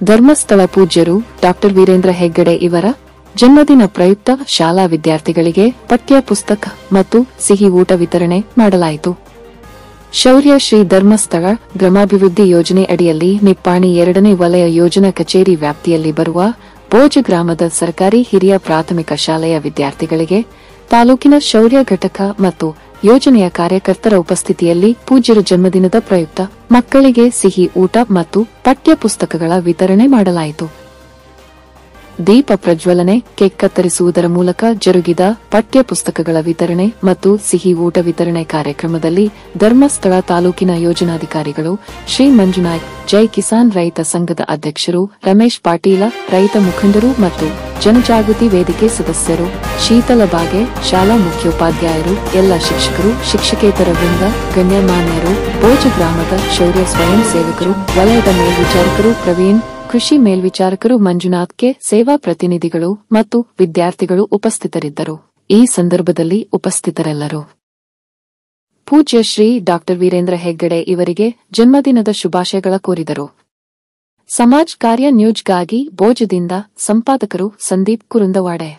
ಧರ್ಮಸ್ಥಳ ಪೂಜ್ಯರು ಡಾಕ್ಟರ್ ವೀರೇಂದ್ರ ಹೆಗ್ಗಡೆ ಇವರ ಜನ್ಮದಿನ ಪ್ರಯುಕ್ತ ಶಾಲಾ ವಿದ್ಯಾರ್ಥಿಗಳಿಗೆ ಪಠ್ಯ ಪುಸ್ತಕ ಮತ್ತು ಸಿಹಿ ಊಟ ವಿತರಣೆ ಮಾಡಲಾಯಿತು. ಶೌರ್ಯ ಶ್ರೀ ಧರ್ಮಸ್ಥಳ ಗ್ರಾಮಾಭಿವೃದ್ಧಿ ಯೋಜನೆ ಅಡಿಯಲ್ಲಿ ನಿಪ್ಪಾಣಿ 2ನೇ ವಲಯ ಯೋಜನಾ ಕಚೇರಿ ವ್ಯಾಪ್ತಿಯಲ್ಲಿ ಬರುವ ಬೋಜ ಗ್ರಾಮದ ಸರ್ಕಾರಿ ಹಿರಿಯ ಪ್ರಾಥಮಿಕ ಶಾಲೆಯ ವಿದ್ಯಾರ್ಥಿಗಳಿಗೆ ತಾಲೂಕಿನ ಶೌರ್ಯ ಘಟಕ ಮತ್ತು ಯೋಜನೆಯ ಕಾರ್ಯಕರ್ತರ ಉಪಸ್ಥಿತಿಯಲ್ಲಿ ಪೂಜ್ಯರ ಜನ್ಮದಿನದ ಪ್ರಯುಕ್ತ ಮಕ್ಕಳಿಗೆ ಸಿಹಿ ಊಟ ಮತ್ತು ಪಠ್ಯ ಪುಸ್ತಕಗಳ ವಿತರಣೆ ಮಾಡಲಾಯಿತು. ದೀಪ ಪ್ರಜ್ವಲನೆ, ಕೇಕ್ ಕತ್ತರಿಸುವುದರ ಮೂಲಕ ಜರುಗಿದ ಪಠ್ಯ ಪುಸ್ತಕಗಳ ವಿತರಣೆ ಮತ್ತು ಸಿಹಿ ಊಟ ವಿತರಣೆ ಕಾರ್ಯಕ್ರಮದಲ್ಲಿ ಧರ್ಮಸ್ಥಳ ತಾಲೂಕಿನ ಯೋಜನಾಧಿಕಾರಿಗಳು ಶ್ರೀ ಮಂಜುನಾಥ್, ಜೈ ಕಿಸಾನ್ ರೈತ ಸಂಘದ ಅಧ್ಯಕ್ಷರು ರಮೇಶ್ ಪಾಟೀಲ, ರೈತ ಮುಖಂಡರು ಮತ್ತು ಜನಜಾಗೃತಿ ವೇದಿಕೆ ಸದಸ್ಯರು, ಶೀತಲ ಬಾಗೆ, ಶಾಲಾ ಮುಖ್ಯೋಪಾಧ್ಯಾಯರು, ಎಲ್ಲ ಶಿಕ್ಷಕರು, ಶಿಕ್ಷಕೇತರ ವೃಂದ, ಗಣ್ಯಮಾನ್ಯರು, ಬೋಜ ಗ್ರಾಮದ ಶೌರ್ಯ ಸ್ವಯಂ ಸೇವಕರು, ವಲಯದ ಮೇಲ್ವಿಚಾರಕರು ಪ್ರವೀಣ್, ಕೃಷಿ ಮೇಲ್ವಿಚಾರಕರು ಮಂಜುನಾಥ್ಗೆ, ಸೇವಾ ಪ್ರತಿನಿಧಿಗಳು ಮತ್ತು ವಿದ್ಯಾರ್ಥಿಗಳು ಉಪಸ್ಥಿತರಿದ್ದರು. ಈ ಸಂದರ್ಭದಲ್ಲಿ ಉಪಸ್ಥಿತರೆಲ್ಲರೂ ಪೂಜ್ಯ ಶ್ರೀ ಡಾಕ್ಟರ್ ವೀರೇಂದ್ರ ಹೆಗ್ಗಡೆ ಇವರಿಗೆ ಜನ್ಮದಿನದ ಶುಭಾಶಯಗಳ ಕೋರಿದರು. ಸಮಾಜ್ ಕಾರ್ಯ ನ್ಯೂಜ್ಗಾಗಿ ಬೋಜದಿಂದ ಸಂಪಾದಕರು ಸಂದೀಪ್ ಕುರುಂದವಾಡೆ.